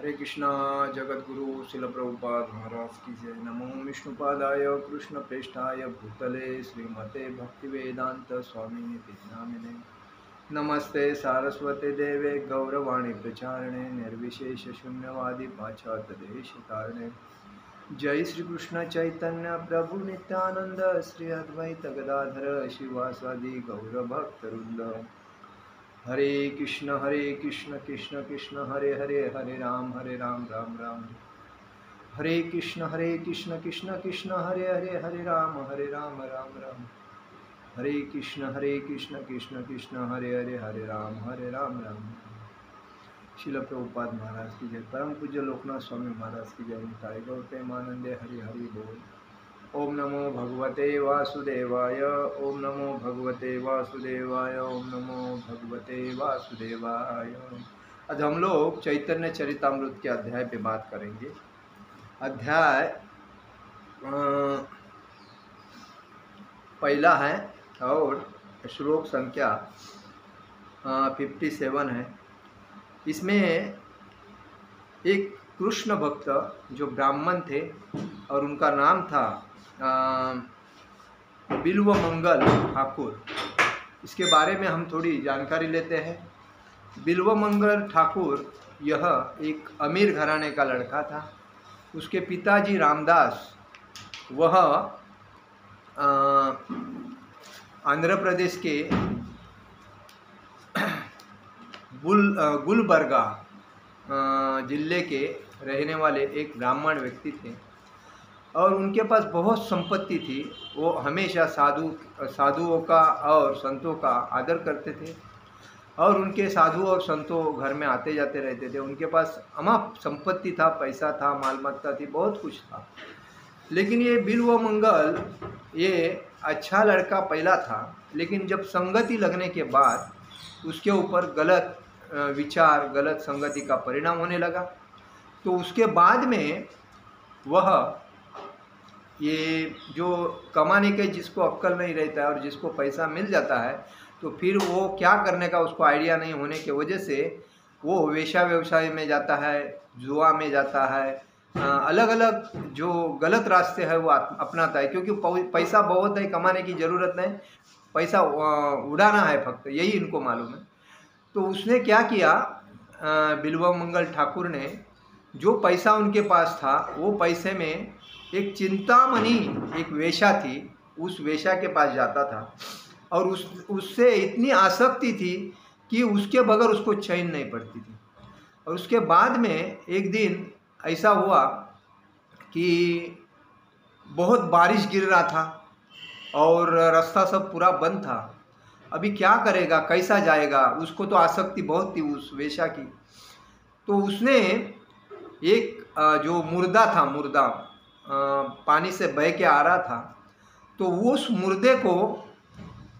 हरे कृष्णा। जगत गुरु शिल प्रभुपाद महाराज की जय। नमो विष्णुपादाय कृष्ण प्रेष्ठाय भूतले श्रीमते भक्ति वेदांत स्वामी नामिने। नमस्ते सारस्वते देवे गौरवाणी प्रचारणे निर्विशेष शून्यवादी पाश्चात्य देश तारणे। जय श्री कृष्ण चैतन्य प्रभु नित्यानंद श्री अद्वैत गदाधर शिवासादि गौर भक्तवृंद। हरे कृष्ण कृष्ण कृष्ण हरे हरे, हरे राम राम राम। हरे कृष्ण कृष्ण कृष्ण हरे हरे, हरे राम राम राम। हरे कृष्ण कृष्ण कृष्ण हरे हरे, हरे राम राम। शिल प्रभुपाद महाराज की जय। परम पूज्य लोकनाथ स्वामी महाराज की जय। निताय गौर प्रेमानंदे हरि हरि बोल। ओम नमो भगवते वासुदेवाय, ओम नमो भगवते वासुदेवाय, ओम नमो भगवते वासुदेवाय। आज हम लोग चैतन्य चरितामृत के अध्याय पे बात करेंगे। अध्याय पहला है और श्लोक संख्या 57 है। इसमें एक कृष्ण भक्त जो ब्राह्मण थे और उनका नाम था बिल्व मंगल ठाकुर, इसके बारे में हम थोड़ी जानकारी लेते हैं। बिल्व मंगल ठाकुर यह एक अमीर घराने का लड़का था। उसके पिताजी रामदास वह आंध्र प्रदेश के गुलबर्गा जिले के रहने वाले एक ब्राह्मण व्यक्ति थे और उनके पास बहुत संपत्ति थी। वो हमेशा साधुओं का और संतों का आदर करते थे और उनके साधु और संतों घर में आते जाते रहते थे। उनके पास अमाप संपत्ति था, पैसा था, मालमत्ता थी, बहुत कुछ था। लेकिन ये बिल्व मंगल ये अच्छा लड़का पहला था, लेकिन जब संगति लगने के बाद उसके ऊपर गलत विचार, गलत संगति का परिणाम होने लगा। तो उसके बाद में वह ये जो कमाने के जिसको अक्ल नहीं रहता है और जिसको पैसा मिल जाता है तो फिर वो क्या करने का उसको आइडिया नहीं होने की वजह से वो वेश्या व्यवसाय में जाता है, जुआ में जाता है, अलग अलग जो गलत रास्ते है वो अपनाता है। क्योंकि पैसा बहुत है, कमाने की ज़रूरत नहीं, पैसा उड़ाना है फक्त, यही इनको मालूम है। तो उसने क्या किया, बिल्व मंगल ठाकुर ने जो पैसा उनके पास था वो पैसे में एक चिंतामणि एक वेश्या थी, उस वेश्या के पास जाता था और उससे इतनी आसक्ति थी कि उसके बगैर उसको चैन नहीं पड़ती थी। और उसके बाद में एक दिन ऐसा हुआ कि बहुत बारिश गिर रहा था और रास्ता सब पूरा बंद था। अभी क्या करेगा, कैसा जाएगा, उसको तो आसक्ति बहुत थी उस वेश्या की। तो उसने एक जो मुर्दा था, मुर्दा पानी से बह के आ रहा था, तो उस मुर्दे को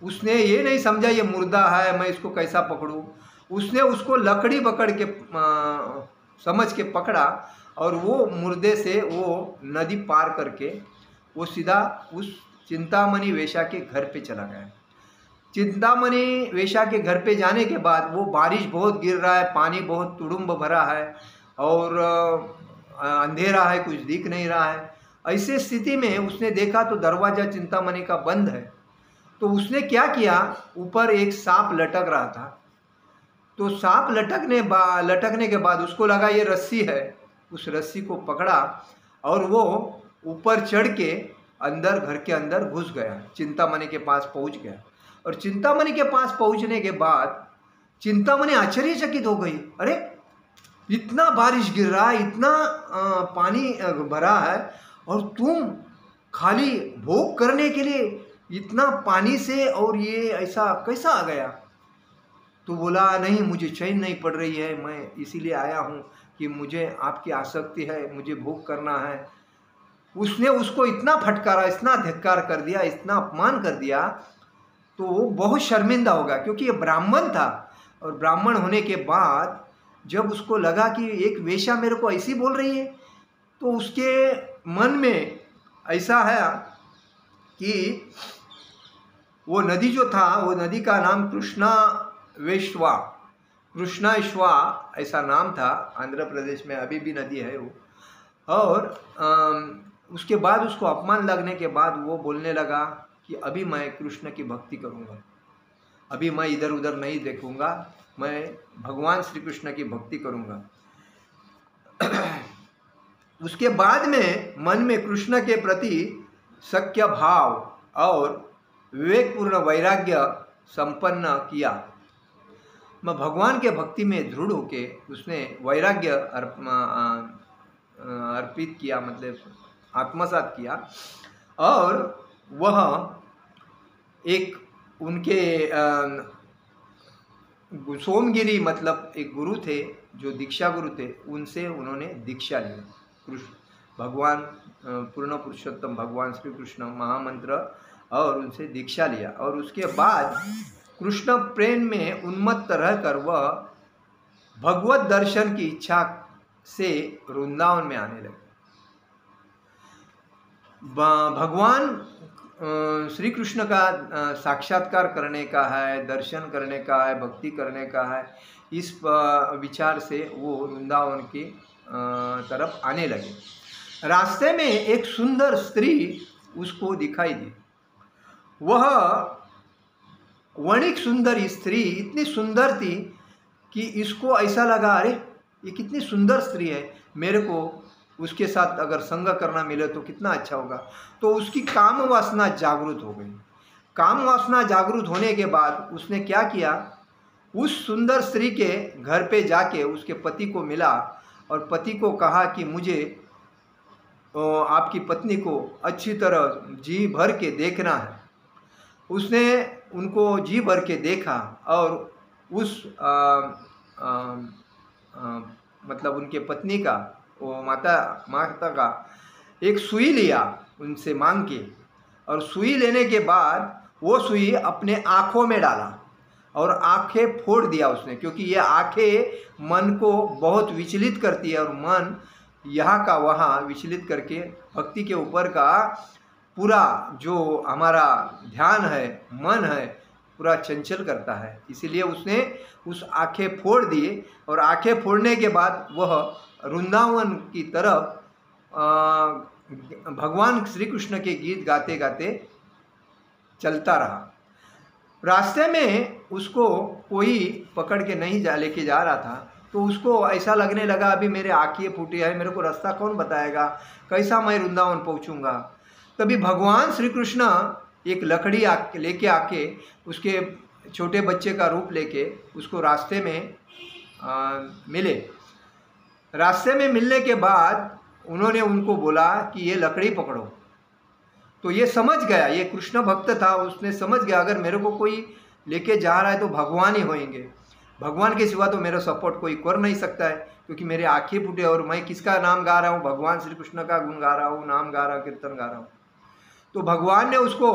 उसने ये नहीं समझा ये मुर्दा है, मैं इसको कैसा पकड़ूं। उसने उसको लकड़ी पकड़ के समझ के पकड़ा और वो मुर्दे से वो नदी पार करके वो सीधा उस चिंतामणि वेश्या के घर पे चला गया। चिंतामणि वेश्या के घर पे जाने के बाद वो बारिश बहुत गिर रहा है, पानी बहुत तुड़ुम्ब भरा है और अंधेरा है, कुछ दिख नहीं रहा है। ऐसे स्थिति में उसने देखा तो दरवाज़ा चिंतामणि का बंद है। तो उसने क्या किया, ऊपर एक सांप लटक रहा था। तो सांप लटकने के बाद उसको लगा ये रस्सी है, उस रस्सी को पकड़ा और वो ऊपर चढ़ के अंदर, घर के अंदर घुस गया, चिंतामणि के पास पहुंच गया। और चिंतामणि के पास पहुंचने के बाद चिंतामणि आश्चर्यचकित हो गई। अरे इतना बारिश गिर रहा है, इतना पानी भरा है और तुम खाली भोग करने के लिए इतना पानी से और ये ऐसा कैसा आ गया। तो बोला नहीं, मुझे चैन नहीं पड़ रही है, मैं इसीलिए आया हूँ कि मुझे आपकी आसक्ति है, मुझे भोग करना है। उसने उसको इतना फटकारा, इतना धिक्कार कर दिया, इतना अपमान कर दिया, तो वो बहुत शर्मिंदा होगा। क्योंकि ये ब्राह्मण था और ब्राह्मण होने के बाद जब उसको लगा कि एक वेश्या मेरे को ऐसी बोल रही है, तो उसके मन में ऐसा है कि वो नदी जो था, वो नदी का नाम कृष्णा वेश्वा, कृष्णाश्वा ऐसा नाम था, आंध्र प्रदेश में अभी भी नदी है वो। और उसके बाद उसको अपमान लगने के बाद वो बोलने लगा कि अभी मैं कृष्ण की भक्ति करूँगा, अभी मैं इधर उधर नहीं देखूँगा, मैं भगवान श्री कृष्ण की भक्ति करूँगा। उसके बाद में मन में कृष्ण के प्रति सख्य भाव और विवेकपूर्ण वैराग्य संपन्न किया। मैं भगवान के भक्ति में दृढ़ होके उसने वैराग्य अर्पित किया, मतलब आत्मसात किया। और वह एक उनके सोमगिरी मतलब एक गुरु थे जो दीक्षा गुरु थे, उनसे उन्होंने दीक्षा ली। कृष्ण भगवान पूर्ण पुरुषोत्तम भगवान श्री कृष्ण महामंत्र और उनसे दीक्षा लिया। और उसके बाद कृष्ण प्रेम में उन्मत्त रहकर वह भगवत दर्शन की इच्छा से वृंदावन में आने लगे। भगवान श्री कृष्ण का साक्षात्कार करने का है, दर्शन करने का है, भक्ति करने का है, इस विचार से वो वृंदावन की तरफ आने लगे। रास्ते में एक सुंदर स्त्री उसको दिखाई दी। वह वणिक सुंदर स्त्री इतनी सुंदर थी कि इसको ऐसा लगा, अरे ये कितनी सुंदर स्त्री है, मेरे को उसके साथ अगर संग करना मिले तो कितना अच्छा होगा। तो उसकी काम वासना जागृत हो गई। काम वासना जागृत होने के बाद उसने क्या किया, उस सुंदर स्त्री के घर पे जाके उसके पति को मिला और पति को कहा कि मुझे आपकी पत्नी को अच्छी तरह जी भर के देखना है। उसने उनको जी भर के देखा और उस मतलब उनके पत्नी का, वो माता का एक सुई लिया उनसे मांग के, और सुई लेने के बाद वो सुई अपने आँखों में डाला और आँखें फोड़ दिया उसने, क्योंकि ये आँखें मन को बहुत विचलित करती है और मन यहाँ का वहाँ विचलित करके भक्ति के ऊपर का पूरा जो हमारा ध्यान है, मन है, पूरा चंचल करता है। इसीलिए उसने उस आँखें फोड़ दिए और आँखें फोड़ने के बाद वह वृंदावन की तरफ भगवान श्री कृष्ण के गीत गाते गाते चलता रहा। रास्ते में उसको कोई पकड़ के नहीं लेके जा रहा था, तो उसको ऐसा लगने लगा अभी मेरे आँखें फूटी है, मेरे को रास्ता कौन बताएगा, कैसा मैं वृंदावन पहुँचूँगा। तभी भगवान श्री कृष्ण एक लकड़ी लेके आके उसके छोटे बच्चे का रूप लेके उसको रास्ते में मिले। रास्ते में मिलने के बाद उन्होंने उनको बोला कि ये लकड़ी पकड़ो। तो ये समझ गया, ये कृष्ण भक्त था, उसने समझ गया अगर मेरे को कोई लेके जा रहा है तो भगवान ही होंगे, भगवान के सिवा तो मेरा सपोर्ट कोई कर नहीं सकता है, क्योंकि मेरे आँखें फूटे और मैं किसका नाम गा रहा हूँ, भगवान श्री कृष्ण का गुण गा रहा हूँ, नाम गा रहा हूँ, कीर्तन गा रहा हूँ। तो भगवान ने उसको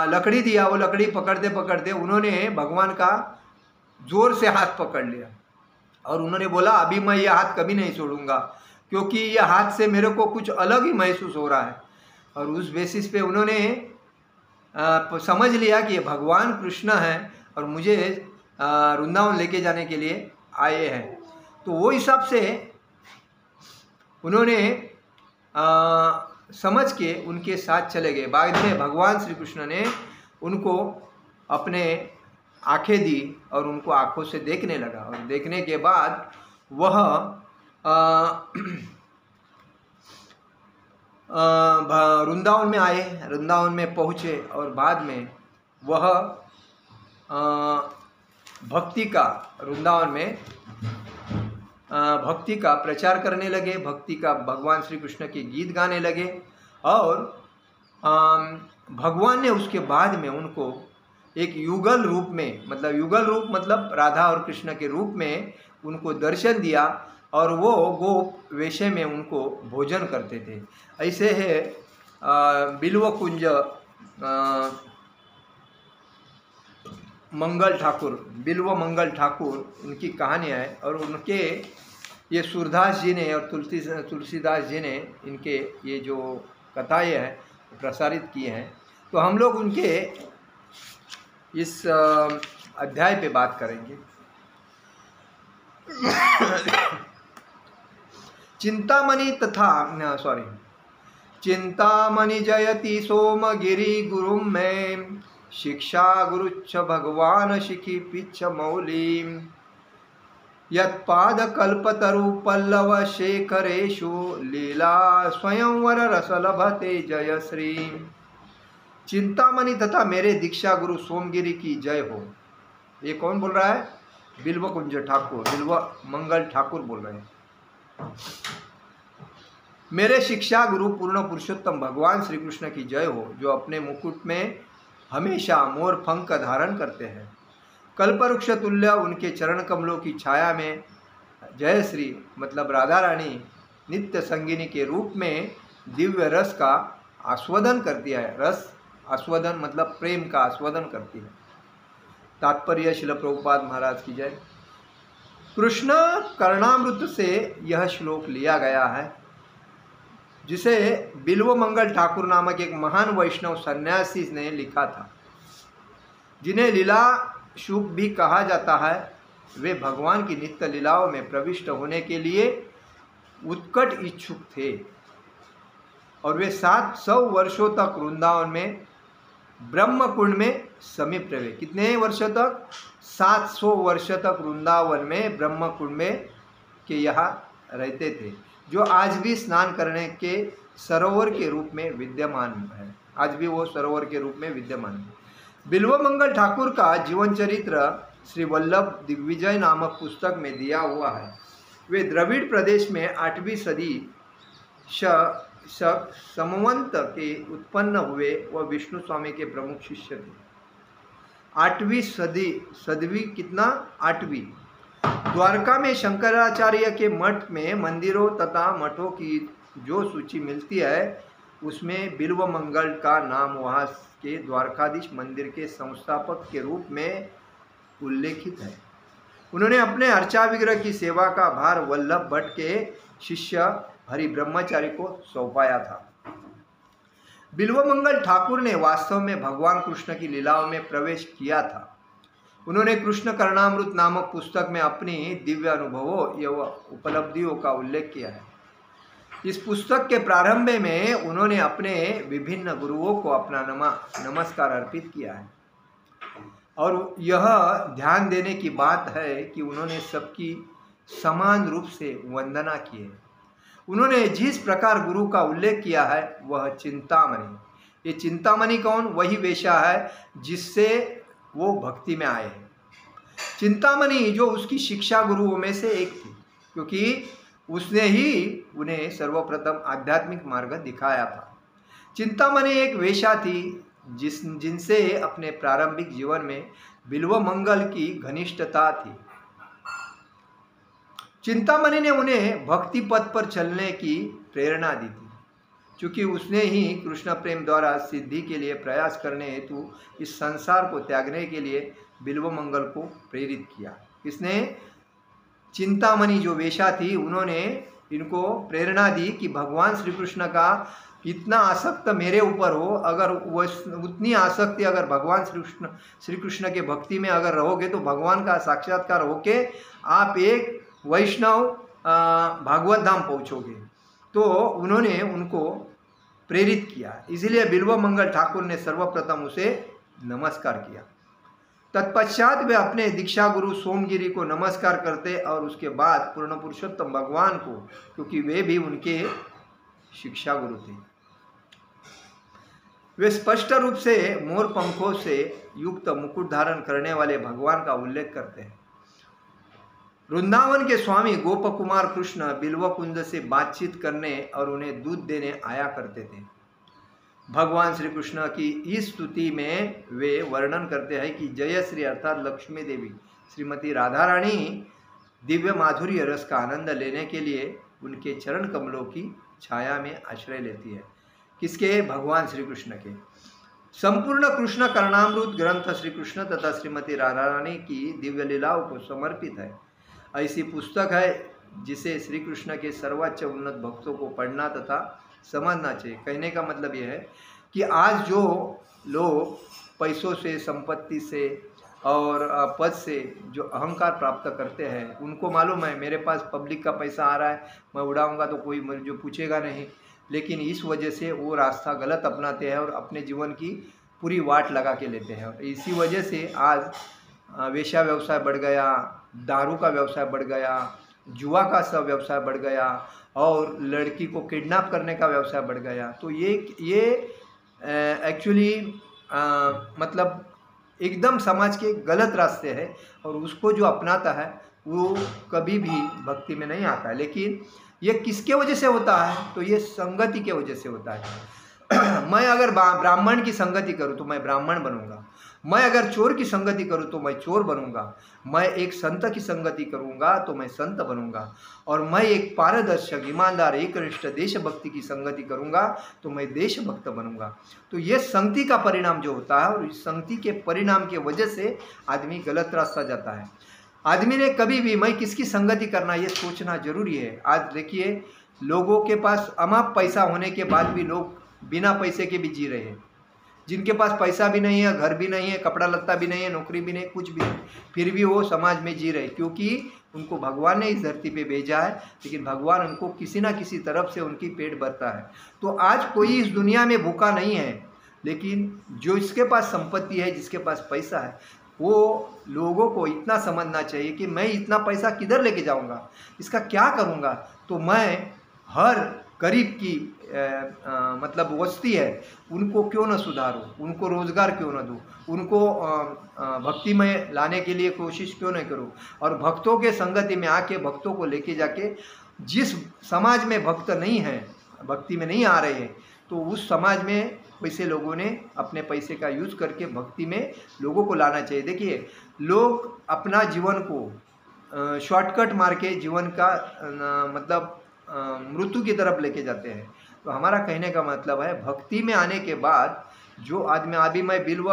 लकड़ी दिया। वो लकड़ी पकड़ते पकड़ते उन्होंने भगवान का जोर से हाथ पकड़ लिया और उन्होंने बोला अभी मैं ये हाथ कभी नहीं छोड़ूंगा, क्योंकि ये हाथ से मेरे को कुछ अलग ही महसूस हो रहा है। और उस बेसिस पे उन्होंने समझ लिया कि ये भगवान कृष्ण हैं और मुझे वृंदावन लेके जाने के लिए आए हैं। तो वो हिसाब से उन्होंने समझ के उनके साथ चले गए। बाद में भगवान श्री कृष्ण ने उनको अपने आँखें दी और उनको आँखों से देखने लगा, और देखने के बाद वह वृंदावन में आए, वृंदावन में पहुँचे और बाद में वह भक्ति का वृंदावन में भक्ति का प्रचार करने लगे, भक्ति का भगवान श्री कृष्ण के गीत गाने लगे। और भगवान ने उसके बाद में उनको एक युगल रूप में, मतलब युगल रूप मतलब राधा और कृष्ण के रूप में उनको दर्शन दिया और वो गोप वेशे में उनको भोजन करते थे। ऐसे है बिल्व कुंज मंगल ठाकुर, बिल्व मंगल ठाकुर, उनकी कहानियाँ है। और उनके ये सूरदास जी ने और तुलसीदास जी ने इनके ये जो कथाएँ हैं प्रसारित किए हैं। तो हम लोग उनके इस अध्याय पे बात करेंगे। चिंतामणि तथा चिंतामणि जयति सोमगिरि गुरुं मे शिक्षा गुरुच्छ भगवान शिखि पिच्छ मौलिं यत्पादकल्पतरु पल्लव शेखरेषु लीला स्वयंवर रस लभते जय श्री। चिंतामणि तथा मेरे दीक्षा गुरु सोमगिरी की जय हो। ये कौन बोल रहा है? बिल्व कुंज ठाकुर, बिल्व मंगल ठाकुर बोल रहे हैं। मेरे शिक्षा गुरु पूर्ण पुरुषोत्तम भगवान श्री कृष्ण की जय हो, जो अपने मुकुट में हमेशा मोर पंख धारण करते हैं। कल्पवृक्ष तुल्य उनके चरण कमलों की छाया में जय श्री मतलब राधा रानी नित्य संगिनी के रूप में दिव्य रस का आस्वादन करती है। रस आस्वादन मतलब प्रेम का आस्वादन करती है। तात्पर्य शिल प्रभुपाद महाराज की जय। कृष्ण कर्णामृत से यह श्लोक लिया गया है, जिसे बिल्व मंगल ठाकुर नामक एक महान वैष्णव सन्यासी ने लिखा था, जिन्हें लीला शुक भी कहा जाता है। वे भगवान की नित्य लीलाओं में प्रविष्ट होने के लिए उत्कट इच्छुक थे और वे 700 वर्षों तक वृंदावन में ब्रह्मकुंड में समीप रहे। कितने वर्षों तक? 700 वर्ष तक वृंदावन में ब्रह्मकुंड में के यहाँ रहते थे, जो आज भी स्नान करने के सरोवर के रूप में विद्यमान है। आज भी वो सरोवर के रूप में विद्यमान है। बिल्व मंगल ठाकुर का जीवन चरित्र श्री वल्लभ दिग्विजय नामक पुस्तक में दिया हुआ है। वे द्रविड़ प्रदेश में 8वीं सदी शक समवंत के उत्पन्न हुए व विष्णु स्वामी के प्रमुख शिष्य थे। 8वीं सदी कितना? 8वीं। द्वारका में शंकराचार्य के मठ में मंदिरों तथा मठों की जो सूची मिलती है, उसमें बिल्व मंगल का नाम वहाँ के द्वारकाधीश मंदिर के संस्थापक के रूप में उल्लेखित है। उन्होंने अपने अर्चा विग्रह की सेवा का भार वल्लभ भट्ट के शिष्य हरि ब्रह्मचारी को सौंपाया था। बिल्व मंगल ठाकुर ने वास्तव में भगवान कृष्ण की लीलाओं में प्रवेश किया था। उन्होंने कृष्ण कर्णामृत नामक पुस्तक में अपनी दिव्य अनुभवों एवं उपलब्धियों का उल्लेख किया है। इस पुस्तक के प्रारंभ में उन्होंने अपने विभिन्न गुरुओं को अपना नमस्कार अर्पित किया है और यह ध्यान देने की बात है कि उन्होंने सबकी समान रूप से वंदना की है। उन्होंने जिस प्रकार गुरु का उल्लेख किया है वह चिंतामणि। ये चिंतामणि कौन? वही वेश्या है जिससे वो भक्ति में आए हैं। चिंतामणि जो उसकी शिक्षा गुरुओं में से एक थी, क्योंकि उसने ही उन्हें सर्वप्रथम आध्यात्मिक मार्ग दिखाया था। चिंतामणि एक वेश्या थी जिनसे अपने प्रारंभिक जीवन में बिल्व मंगल की घनिष्ठता थी। चिंतामणि ने उन्हें भक्ति पथ पर चलने की प्रेरणा दी थी, क्योंकि उसने ही कृष्ण प्रेम द्वारा सिद्धि के लिए प्रयास करने हेतु इस संसार को त्यागने के लिए बिल्व मंगल को प्रेरित किया। इसने चिंतामणि जो वेश्या थी, उन्होंने इनको प्रेरणा दी कि भगवान श्री कृष्ण का इतना आसक्त मेरे ऊपर हो, अगर उतनी आसक्ति अगर भगवान श्री कृष्ण के भक्ति में अगर रहोगे तो भगवान का साक्षात्कार होके आप एक वैष्णव भागवत धाम पहुँचोगे। तो उन्होंने उनको प्रेरित किया, इसलिए बिल्व मंगल ठाकुर ने सर्वप्रथम उसे नमस्कार किया। तत्पश्चात वे अपने दीक्षा गुरु सोमगिरी को नमस्कार करते और उसके बाद पूर्ण पुरुषोत्तम भगवान को, क्योंकि वे भी उनके शिक्षा गुरु थे। वे स्पष्ट रूप से मोर पंखों से युक्त मुकुट धारण करने वाले भगवान का उल्लेख करते हैं। वृंदावन के स्वामी गोप कुमार कृष्ण बिल्व कुंज से बातचीत करने और उन्हें दूध देने आया करते थे। भगवान श्री कृष्ण की इस स्तुति में वे वर्णन करते हैं कि जय श्री अर्थात लक्ष्मी देवी श्रीमती राधा रानी दिव्य माधुर्य रस का आनंद लेने के लिए उनके चरण कमलों की छाया में आश्रय लेती है। किसके? भगवान श्री कृष्ण के। संपूर्ण कृष्ण कर्णामृत ग्रंथ श्री कृष्ण तथा श्रीमती राधा रानी की दिव्य लीलाओं को समर्पित है। ऐसी पुस्तक है जिसे श्री कृष्ण के सर्वोच्च उन्नत भक्तों को पढ़ना तथा समझना चाहिए। कहने का मतलब यह है कि आज जो लोग पैसों से, संपत्ति से और पद से जो अहंकार प्राप्त करते हैं, उनको मालूम है मेरे पास पब्लिक का पैसा आ रहा है, मैं उड़ाऊंगा तो कोई मुझे जो पूछेगा नहीं। लेकिन इस वजह से वो रास्ता गलत अपनाते हैं और अपने जीवन की पूरी वाट लगा के लेते हैं। और इसी वजह से आज वेश्या व्यवसाय बढ़ गया, दारू का व्यवसाय बढ़ गया, जुआ का सब व्यवसाय बढ़ गया और लड़की को किडनैप करने का व्यवसाय बढ़ गया। तो ये एक्चुअली मतलब एकदम समाज के गलत रास्ते हैं और उसको जो अपनाता है वो कभी भी भक्ति में नहीं आता है। लेकिन ये किसके वजह से होता है? तो ये संगति के वजह से होता है। मैं अगर ब्राह्मण की संगति करूँ तो मैं ब्राह्मण बनूंगा, मैं अगर चोर की संगति करूँ तो मैं चोर बनूंगा, मैं एक संत की संगति करूंगा तो मैं संत बनूंगा, और मैं एक पारदर्शक ईमानदार एकनिष्ठ देशभक्ति की संगति करूंगा तो मैं देशभक्त बनूंगा। तो ये संगति का परिणाम जो होता है, और इस संगति के परिणाम की वजह से आदमी गलत रास्ता जाता है। आदमी ने कभी भी मैं किसकी संगति करना ये सोचना जरूरी है। आज देखिए लोगों के पास अमाप पैसा होने के बाद भी लोग बिना पैसे के भी जी रहे हैं। जिनके पास पैसा भी नहीं है, घर भी नहीं है, कपड़ा लत्ता भी नहीं है, नौकरी भी नहीं, कुछ भी नहीं, फिर भी वो समाज में जी रहे, क्योंकि उनको भगवान ने इस धरती पे भेजा है। लेकिन भगवान उनको किसी ना किसी तरफ से उनकी पेट भरता है। तो आज कोई इस दुनिया में भूखा नहीं है, लेकिन जो इसके पास संपत्ति है, जिसके पास पैसा है, वो लोगों को इतना समझना चाहिए कि मैं इतना पैसा किधर लेके जाऊंगा, इसका क्या करूंगा। तो मैं हर गरीब की मतलब वस्ती है उनको क्यों न सुधारूं, उनको रोज़गार क्यों न दूं, उनको भक्ति में लाने के लिए कोशिश क्यों न करूं। और भक्तों के संगति में आके भक्तों को लेके जाके, जिस समाज में भक्त नहीं है, भक्ति में नहीं आ रहे हैं, तो उस समाज में वैसे लोगों ने अपने पैसे का यूज़ करके भक्ति में लोगों को लाना चाहिए। देखिए लोग अपना जीवन को शॉर्टकट मार के जीवन का मतलब मृत्यु की तरफ लेके जाते हैं। तो हमारा कहने का मतलब है भक्ति में आने के बाद जो आदमी, अभी मैं बिल्व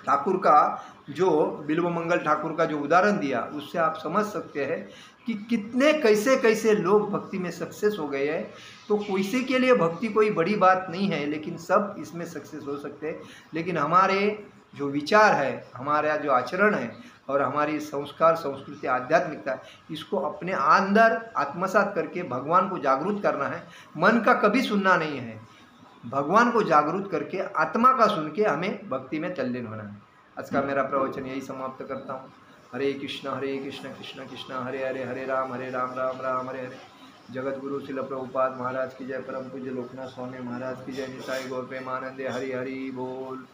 ठाकुर का जो बिल्व मंगल ठाकुर का जो उदाहरण दिया, उससे आप समझ सकते हैं कि कितने कैसे कैसे लोग भक्ति में सक्सेस हो गए हैं। तो किसी के लिए भक्ति कोई बड़ी बात नहीं है, लेकिन सब इसमें सक्सेस हो सकते हैं। लेकिन हमारे जो विचार है, हमारा जो आचरण है और हमारी संस्कार, संस्कृति, आध्यात्मिकता, इसको अपने अंदर आत्मसात करके भगवान को जागरूक करना है। मन का कभी सुनना नहीं है, भगवान को जागरूक करके आत्मा का सुन के हमें भक्ति में तल्लीन होना है। आज का मेरा प्रवचन यही समाप्त करता हूँ। हरे कृष्ण कृष्ण कृष्ण हरे हरे, हरे राम राम राम हरे हरे। जगत गुरु शिल प्रभुपाद महाराज की जय, परम पूज्य लोकनाथ स्वामी महाराज की जय, निताई गौर प्रेमानंदे, हरि हरि बोल।